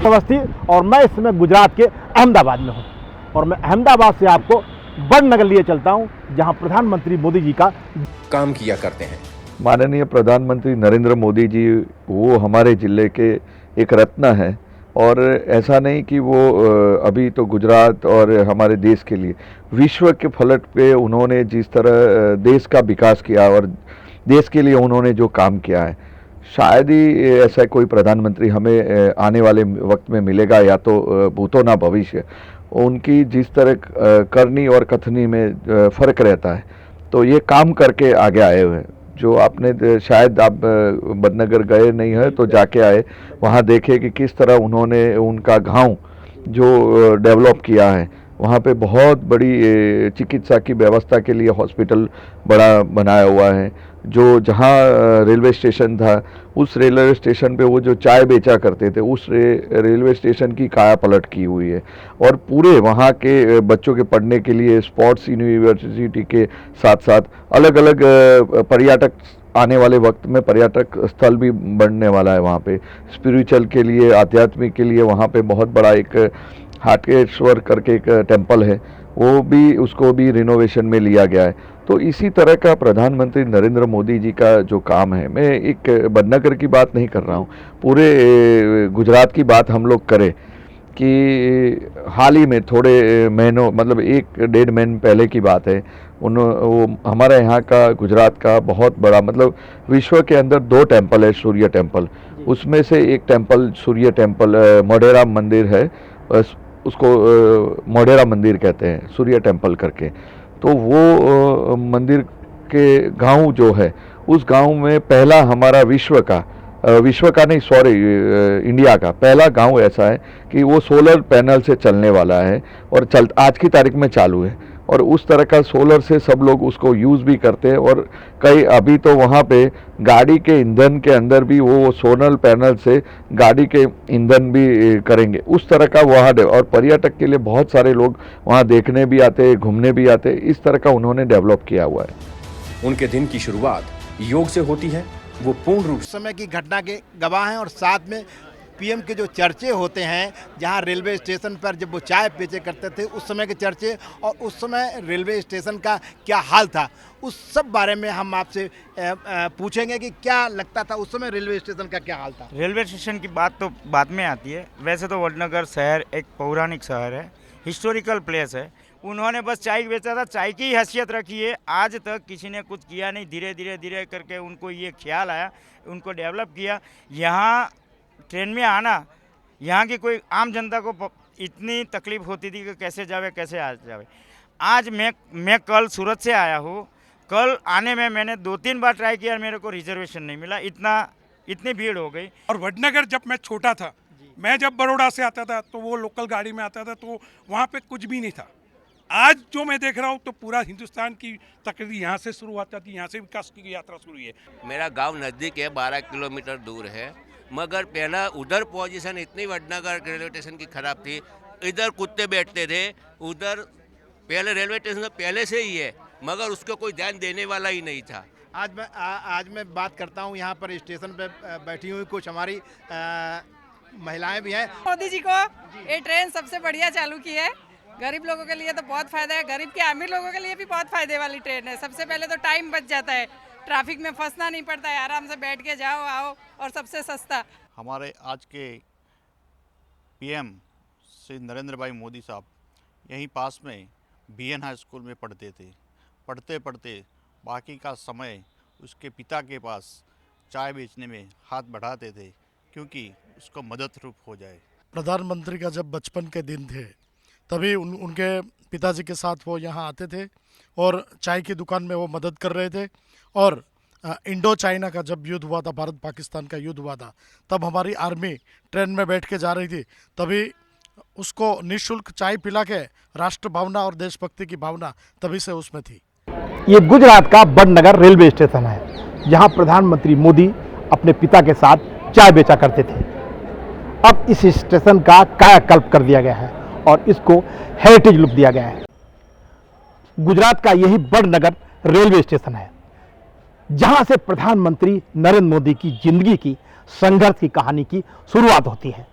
पार्थ अवस्थी और मैं इस समय गुजरात के अहमदाबाद में हूँ और मैं अहमदाबाद से आपको बड़नगर लिए चलता हूँ जहाँ प्रधानमंत्री मोदी जी का काम किया करते हैं। माननीय प्रधानमंत्री नरेंद्र मोदी जी वो हमारे ज़िले के एक रत्न है और ऐसा नहीं कि वो अभी तो गुजरात और हमारे देश के लिए विश्व के फलक पे उन्होंने जिस तरह देश का विकास किया और देश के लिए उन्होंने जो काम किया है, शायद ही ऐसा कोई प्रधानमंत्री हमें आने वाले वक्त में मिलेगा या तो भूतो ना भविष्य। उनकी जिस तरह करनी और कथनी में फ़र्क रहता है, तो ये काम करके आगे आए हुए हैं। जो आपने शायद आप बड़नगर गए नहीं है तो जाके आए, वहाँ देखे कि किस तरह उन्होंने उनका गांव जो डेवलप किया है, वहाँ पे बहुत बड़ी चिकित्सा की व्यवस्था के लिए हॉस्पिटल बड़ा बनाया हुआ है। जो जहाँ रेलवे स्टेशन था, उस रेलवे स्टेशन पे वो जो चाय बेचा करते थे, उस रेलवे स्टेशन की काया पलट की हुई है और पूरे वहाँ के बच्चों के पढ़ने के लिए स्पोर्ट्स यूनिवर्सिटी के साथ साथ अलग अलग पर्यटक आने वाले वक्त में पर्यटक स्थल भी बनने वाला है। वहाँ पे स्पिरिचुअल के लिए, आध्यात्मिक के लिए वहाँ पे बहुत बड़ा एक हाटकेश्वर करके एक टेम्पल है, वो भी उसको भी रिनोवेशन में लिया गया है। तो इसी तरह का प्रधानमंत्री नरेंद्र मोदी जी का जो काम है, मैं एक बड़नगर की बात नहीं कर रहा हूँ, पूरे गुजरात की बात हम लोग करें कि हाल ही में थोड़े महीनों मतलब 1-1.5 महीने पहले की बात है, वो हमारे यहाँ का गुजरात का बहुत बड़ा मतलब विश्व के अंदर 2 टेम्पल है, सूर्य टेम्पल, उसमें से एक टेम्पल सूर्य टेम्पल मोढेरा मंदिर है, उसको मोढेरा मंदिर कहते हैं, सूर्य टेम्पल करके। तो वो मंदिर के गांव जो है, उस गांव में पहला हमारा विश्व का नहीं सॉरी इंडिया का पहला गांव ऐसा है कि वो सोलर पैनल से चलने वाला है और आज की तारीख में चालू है और उस तरह का सोलर से सब लोग उसको यूज़ भी करते हैं और कई अभी तो वहाँ पे गाड़ी के ईंधन के अंदर भी वो सोलर पैनल से गाड़ी के ईंधन भी करेंगे, उस तरह का वहाँ और पर्यटक के लिए बहुत सारे लोग वहाँ देखने भी आते हैं, घूमने भी आते हैं, इस तरह का उन्होंने डेवलप किया हुआ है। उनके दिन की शुरुआत योग से होती है, वो पूर्ण रूप समय की घटना के गवाह हैं और साथ में पीएम के जो चर्चे होते हैं, जहां रेलवे स्टेशन पर जब वो चाय बेचे करते थे उस समय के चर्चे और उस समय रेलवे स्टेशन का क्या हाल था, उस सब बारे में हम आपसे पूछेंगे कि क्या लगता था उस समय रेलवे स्टेशन का क्या हाल था। रेलवे स्टेशन की बात तो बाद में आती है। वैसे तो बड़नगर शहर एक पौराणिक शहर है, हिस्टोरिकल प्लेस है। उन्होंने बस चाय बेचा था, चाय की हैसियत रखी है, आज तक किसी ने कुछ किया नहीं। धीरे धीरे करके उनको ये ख्याल आया, उनको डेवलप किया। यहाँ ट्रेन में आना, यहाँ की कोई आम जनता को इतनी तकलीफ होती थी कि कैसे जावे कैसे आ जावे। आज मैं कल सूरत से आया हूँ, कल आने में मैंने 2-3 बार ट्राई किया, मेरे को रिजर्वेशन नहीं मिला, इतनी भीड़ हो गई। और वडनगर जब मैं छोटा था, मैं जब बड़ौदा से आता था तो वो लोकल गाड़ी में आता था, तो वहाँ पे कुछ भी नहीं था। आज जो मैं देख रहा हूँ तो पूरा हिंदुस्तान की तकरीर यहाँ से शुरू होता थी, यहाँ से विकास की यात्रा शुरू हुई है। मेरा गांव नज़दीक है, 12 किलोमीटर दूर है, मगर पहला उधर पोजीशन इतनी वडनगर रेलवे स्टेशन की खराब थी, इधर कुत्ते बैठते थे, उधर पहले रेलवे स्टेशन पहले से ही है, मगर उसको कोई ध्यान देने वाला ही नहीं था। आज मैं बात करता हूँ, यहाँ पर स्टेशन पे बैठी हुई कुछ हमारी महिलाएं भी हैं। मोदी जी को ये ट्रेन सबसे बढ़िया चालू की है, गरीब लोगों के लिए तो बहुत फायदा है, गरीब के अमीर लोगों के लिए भी बहुत फायदे वाली ट्रेन है। सबसे पहले तो टाइम बच जाता है, ट्रैफिक में फंसना नहीं पड़ता है, आराम से बैठ के जाओ आओ, और सबसे सस्ता। हमारे आज के पीएम श्री नरेंद्र भाई मोदी साहब यहीं पास में बीएन हाई स्कूल में पढ़ते थे। पढ़ते पढ़ते बाकी का समय उसके पिता के पास चाय बेचने में हाथ बढ़ाते थे, क्योंकि उसको मदद रूप हो जाए। प्रधानमंत्री का जब बचपन के दिन थे, तभी उनके पिताजी के साथ वो यहाँ आते थे और चाय की दुकान में वो मदद कर रहे थे। और इंडो चाइना का जब युद्ध हुआ था, भारत पाकिस्तान का युद्ध हुआ था, तब हमारी आर्मी ट्रेन में बैठ के जा रही थी, तभी उसको निःशुल्क चाय पिला के राष्ट्र भावना और देशभक्ति की भावना तभी से उसमें थी। ये गुजरात का बड़नगर रेलवे स्टेशन है, जहां प्रधानमंत्री मोदी अपने पिता के साथ चाय बेचा करते थे। अब इस स्टेशन का कायाकल्प कर दिया गया है और इसको हेरिटेज लुक दिया गया है। गुजरात का यही बड़नगर रेलवे स्टेशन है, जहां से प्रधानमंत्री नरेंद्र मोदी की जिंदगी की संघर्ष की कहानी की शुरुआत होती है।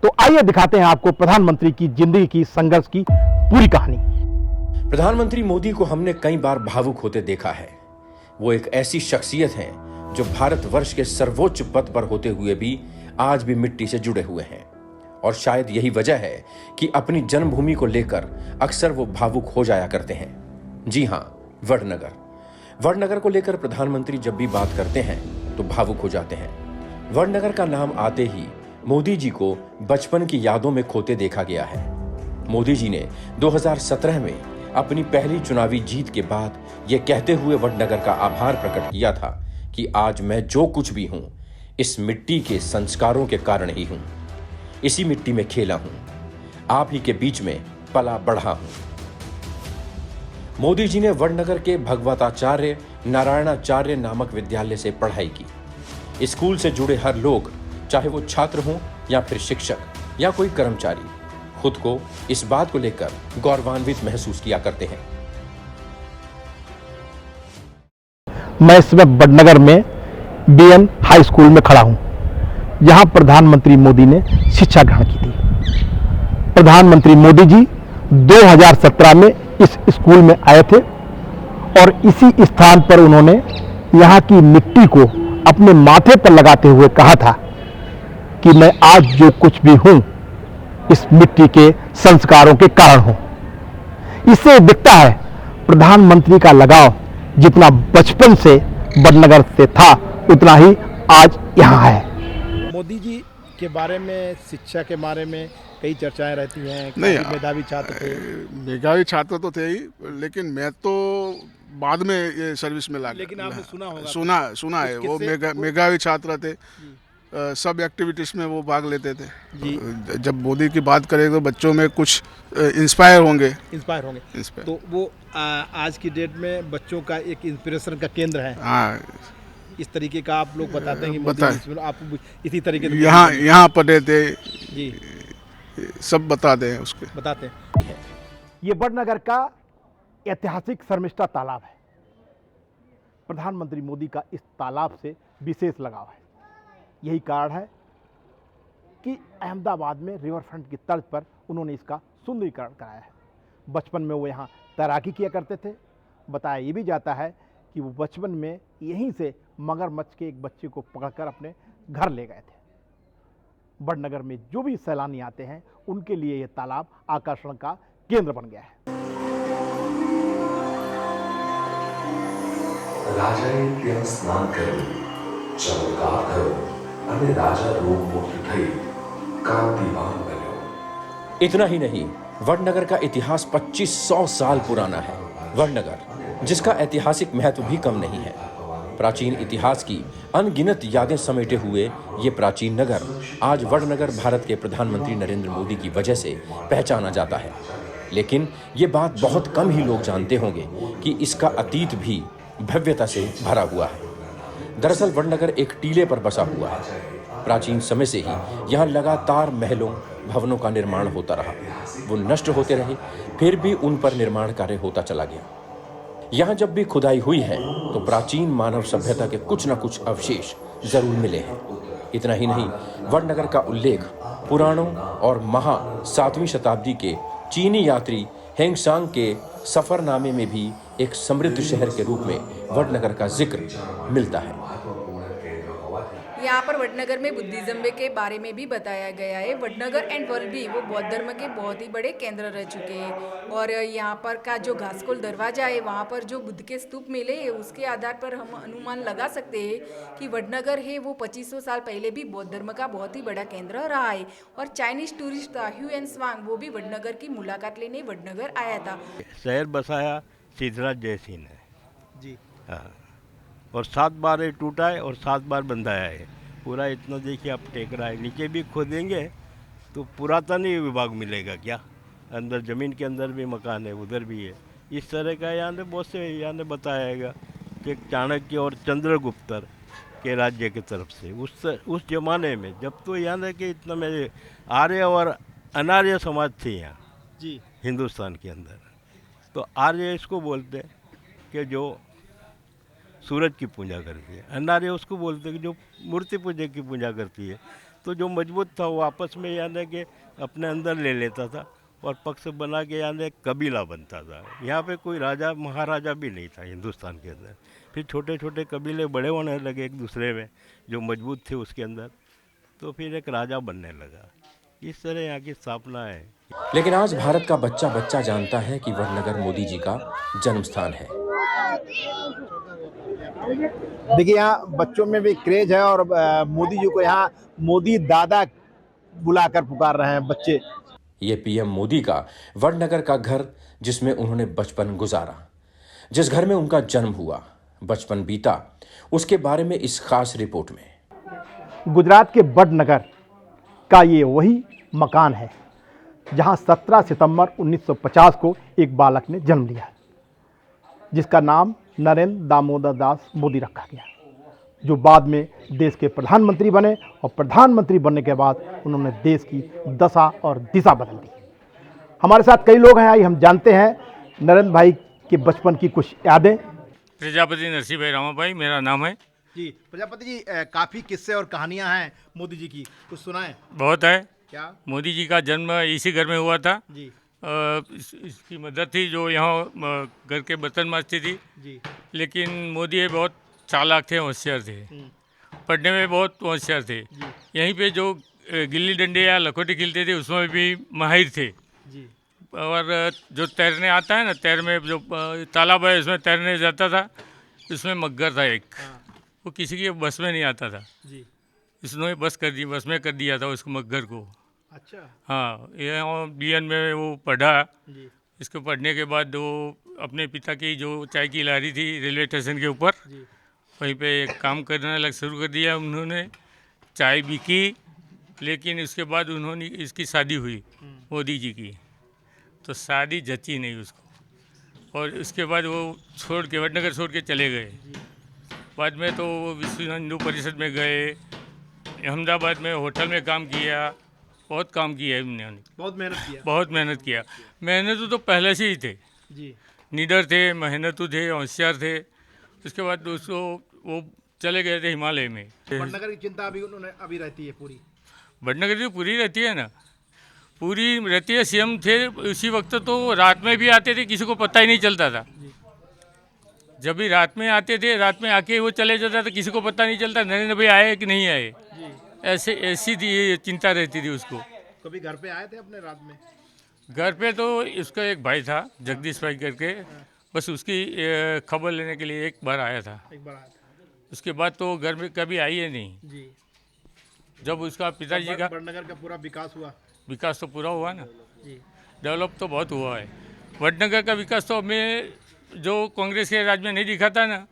तो आइए दिखाते हैं आपको प्रधानमंत्री की जिंदगी की संघर्ष की पूरी कहानी। प्रधानमंत्री मोदी को हमने कई बार भावुक होते देखा है। वो एक ऐसी शख्सियत हैं जो भारतवर्ष के सर्वोच्च पद पर होते हुए भी आज भी मिट्टी से जुड़े हुए हैं, और शायद यही वजह है कि अपनी जन्मभूमि को लेकर अक्सर वो भावुक हो जाया करते हैं। जी हां, वडनगर। वडनगर को लेकर प्रधानमंत्री जब भी बात करते हैं तो भावुक हो जाते हैं। वडनगर का नाम आते ही मोदी जी को बचपन की यादों में खोते देखा गया है। मोदी जी ने 2017 में अपनी पहली चुनावी जीत के बाद यह कहते हुए वडनगर का आभार प्रकट किया था कि आज मैं जो कुछ भी हूं, इस मिट्टी के संस्कारों के कारण ही हूं। इसी मिट्टी में खेला हूं, आप ही के बीच में पला बढ़ा हूं। मोदी जी ने वडनगर के भगवताचार्य नारायणाचार्य नामक विद्यालय से पढ़ाई की। स्कूल से जुड़े हर लोग, चाहे वो छात्र हों या फिर शिक्षक या कोई कर्मचारी, खुद को इस बात को लेकर गौरवान्वित महसूस किया करते हैं। मैं इस समय वडनगर में बीएन हाई स्कूल में खड़ा हूं, जहां प्रधानमंत्री मोदी ने शिक्षा ग्रहण की थी। प्रधानमंत्री मोदी जी 2017 में इस स्कूल में आए थे और इसी स्थान पर उन्होंने यहां की मिट्टी को अपने माथे पर लगाते हुए कहा था कि मैं आज जो कुछ भी हूं, इस मिट्टी के संस्कारों के कारण हूं। इससे दिखता है प्रधानमंत्री का लगाव जितना बचपन से वडनगर से था, उतना ही आज यहां है। मोदी जी के बारे में, शिक्षा के बारे में कई चर्चाएं रहती हैं। नहीं, मेधावी छात्र थे। मेधावी छात्र तो थे ही, लेकिन मैं तो बाद में ये सर्विस में लगा। लेकिन आपने सुना होगा। सुना है, वो मेधावी छात्र थे। सब एक्टिविटीज़ में वो भाग लेते थे जी। जब मोदी की बात करें तो बच्चों में कुछ इंस्पायर होंगे। तो वो आज की डेट में बच्चों का एक इंस्पिरेशन का केंद्र है। हाँ, इस तरीके का आप लोग बताते हैं कि आप इसी तरीके से यहाँ पढ़े थे जी, सब बताते हैं उसके बताते हैं। ये वडनगर का ऐतिहासिक शर्मिष्ठा तालाब है। प्रधानमंत्री मोदी का इस तालाब से विशेष लगाव है। यही कारण है कि अहमदाबाद में रिवर फ्रंट की तर्ज पर उन्होंने इसका सुंदरीकरण कराया है। बचपन में वो यहाँ तैराकी किया करते थे। बताया ये भी जाता है कि वो बचपन में यहीं से मगरमच्छ के एक बच्चे को पकड़कर अपने घर ले गए थे। वडनगर में जो भी सैलानी आते हैं, उनके लिए ये तालाब आकर्षण का केंद्र बन गया है। રાજાએ ત્યાં સ્નાન કર્યું, ચમત્કાર થયો અને રાજા રોગમુક્ત થઈ કાંતિવાન બન્યો। इतना ही नहीं, वडनगर का इतिहास 2500 साल पुराना है। वडनगर, जिसका ऐतिहासिक महत्व भी कम नहीं है। प्राचीन इतिहास की अनगिनत यादें समेटे हुए ये प्राचीन नगर आज वडनगर भारत के प्रधानमंत्री नरेंद्र मोदी की वजह से पहचाना जाता है। लेकिन ये बात बहुत कम ही लोग जानते होंगे कि इसका अतीत भी भव्यता से भरा हुआ है। दरअसल वडनगर एक टीले पर बसा हुआ है। प्राचीन समय से ही यहाँ लगातार महलों, भवनों का निर्माण होता रहा। वो नष्ट होते रहे, फिर भी उन पर निर्माण कार्य होता चला गया। यहाँ जब भी खुदाई हुई है तो प्राचीन मानव सभ्यता के कुछ न कुछ अवशेष जरूर मिले हैं। इतना ही नहीं, वडनगर का उल्लेख पुराणों और 7वीं शताब्दी के चीनी यात्री हेंगसांग के सफरनामे में भी एक समृद्ध शहर के रूप में वडनगर का जिक्र मिलता है। यहाँ पर वडनगर में बुद्धिज्म के बारे में भी बताया गया है। वडनगर एंड वल्लभी वो बौद्ध धर्म के बहुत ही बड़े केंद्र रह चुके हैं। और यहाँ पर का जो घासकोल दरवाजा है, वहाँ पर जो बुद्ध के स्तूप मिले हैं, उसके आधार पर हम अनुमान लगा सकते हैं कि वडनगर है वो 2500 साल पहले भी बौद्ध धर्म का बहुत ही बड़ा केंद्र रहा है। और चाइनीज टूरिस्ट था ह्यूएन स्वांग, वो भी वडनगर की मुलाकात लेने वडनगर आया था। शहर बसाया सिद्धराज जयसिंह ने जी, हाँ, और 7 बार ये टूटा है और 7 बार बंधाया है। पूरा इतना देखिए आप टेक रहा है। नीचे भी खोदेंगे तो पुरातन ही विभाग मिलेगा क्या। अंदर ज़मीन के अंदर भी मकान है, उधर भी है। इस तरह का यहाँ ने बहुत से यहाँ ने बताया कि चाणक्य और चंद्रगुप्त के राज्य की तरफ से उस जमाने में, जब तो यहाँ ने कि इतना में आर्य और अनार्य समाज थे यहाँ जी हिंदुस्तान के अंदर। तो आर्य इसको बोलते हैं कि जो सूरज की पूजा करती है, अनार्य उसको बोलते हैं कि जो मूर्ति पूजा की पूजा करती है। तो जो मजबूत था वो आपस में यानी कि अपने अंदर ले लेता था और पक्ष बना के यानी कबीला बनता था। यहाँ पे कोई राजा महाराजा भी नहीं था हिंदुस्तान के अंदर। फिर छोटे छोटे कबीले बड़े होने लगे एक दूसरे में, जो मजबूत थे उसके अंदर, तो फिर एक राजा बनने लगा। इस तरह यहाँ की स्थापना है। लेकिन आज भारत का बच्चा बच्चा जानता है कि वडनगर मोदी जी का जन्म स्थान है। देखिए यहाँ बच्चों में भी क्रेज है और मोदी जी को यहाँ मोदी दादा बुलाकर पुकार रहे हैं बच्चे। ये पीएम मोदी का वडनगर का घर, जिसमें उन्होंने बचपन गुजारा, जिस घर में उनका जन्म हुआ, बचपन बीता, उसके बारे में इस खास रिपोर्ट में। गुजरात के वडनगर का ये वही मकान है जहां 17 सितंबर 1950 को एक बालक ने जन्म लिया, जिसका नाम नरेंद्र दामोदर दास मोदी रखा गया, जो बाद में देश के प्रधानमंत्री बने और प्रधानमंत्री बनने के बाद उन्होंने देश की दशा और दिशा बदल दी। हमारे साथ कई लोग हैं, आइए हम जानते हैं नरेंद्र भाई के बचपन की कुछ यादें। प्रजापति नरसिंह भाई रामा भाई मेरा नाम है जी। प्रजापति जी, काफ़ी किस्से और कहानियां हैं मोदी जी की, कुछ सुनाएं। बहुत है। क्या? मोदी जी का जन्म इसी घर में हुआ था जी। इसकी मदर थी जो यहाँ घर के बर्तन मांजती थी जी। लेकिन मोदी बहुत चालाक थे, होशियार थे, पढ़ने में बहुत होशियार थे। यहीं पे जो गिल्ली डंडे या लखोटी खेलते थे उसमें भी माहिर थे जी। और जो तैरने आता है ना, तैर में जो तालाब है उसमें तैरने जाता था, उसमें मग्गर था एक, वो किसी के बस में नहीं आता था जी। इसने बस में कर दिया था उसको, मग्गर को। अच्छा। हाँ, ये बीएन में वो पढ़ा जी। इसको पढ़ने के बाद वो अपने पिता की जो चाय की लारी थी रेलवे स्टेशन के ऊपर, वहीं पे काम करना लग शुरू कर दिया उन्होंने। चाय बिकी, लेकिन उसके बाद उन्होंने इसकी शादी हुई मोदी जी की, तो शादी जची नहीं उसको, और उसके बाद वो छोड़ के वडनगर छोड़ के चले गए। बाद में तो वो विश्व हिंदू परिषद में गए, अहमदाबाद में होटल में काम किया, बहुत काम किया है उन्होंने, बहुत मेहनत किया। बहुत मेहनत किया। मेहनत तो पहले से ही थे जी। निडर थे, मेहनतू थे, होशियार थे। उसके बाद दोस्तों वो चले गए थे हिमालय में। वडनगर की चिंता अभी रहती है पूरी? वडनगर की पूरी रहती है ना, पूरी रहती है। सीएम थे उसी वक्त तो रात में भी आते थे, किसी को पता ही नहीं चलता था। जब भी रात में आते थे, रात में आके वो चले जाता था, किसी को पता नहीं चलता नरेंद्र भाई आए कि नहीं आए। ऐसी थी, चिंता रहती थी उसको। कभी घर पे आए थे अपने रात में? घर पे तो इसका एक भाई था जगदीश भाई करके, बस उसकी खबर लेने के लिए एक बार आया था। एक बार आया था। उसके बाद तो घर में कभी आई है नहीं जी। जब उसका पिताजी का वडनगर का पूरा विकास हुआ? विकास तो पूरा हुआ ना जी। डेवलप तो बहुत हुआ है। वडनगर का विकास तो हमें जो कांग्रेस के राज में नहीं दिखा था ना,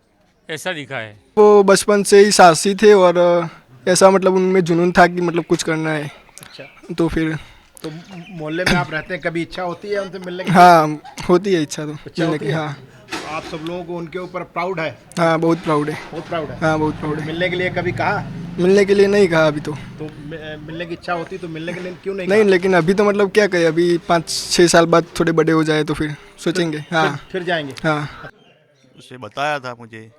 ऐसा दिखा है। वो बचपन से ही साहसी थे और ऐसा मतलब उनमें जुनून था कि मतलब कुछ करना है। अच्छा। तो फिर तो मोहल्ले में आप रहते हैं, कभी इच्छा होती है उनसे मिलने की? हाँ, होती है इच्छा तो मिलने की। हाँ, तो आप सब लोगों को उनके ऊपर प्राउड है? हाँ, बहुत प्राउड है। बहुत प्राउड है? हाँ, बहुत प्राउड है। मिलने के लिए कभी कहा? मिलने के लिए नहीं कहा अभी तो। मिलने की इच्छा होती तो मिलने के लिए क्यों नहीं? नहीं, लेकिन अभी तो मतलब क्या कहें, अभी 5-6 साल बाद थोड़े बड़े हो जाए तो फिर सोचेंगे। हाँ, फिर जाएंगे। हाँ। उसे बताया था मुझे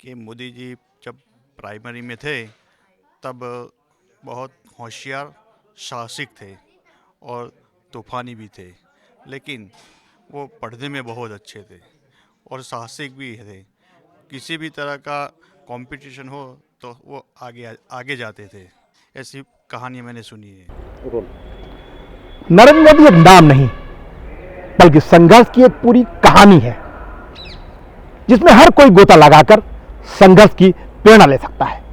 कि मोदी जी जब प्राइमरी में थे तब बहुत होशियार साहसिक थे और तूफानी भी थे, लेकिन वो पढ़ने में बहुत अच्छे थे और साहसिक भी थे। किसी भी तरह का कंपटीशन हो तो वो आगे जाते थे। ऐसी कहानी मैंने सुनी है। नरेंद्र मोदी एक नाम नहीं, बल्कि संघर्ष की एक पूरी कहानी है, जिसमें हर कोई गोता लगाकर संघर्ष की प्रेरणा ले सकता है।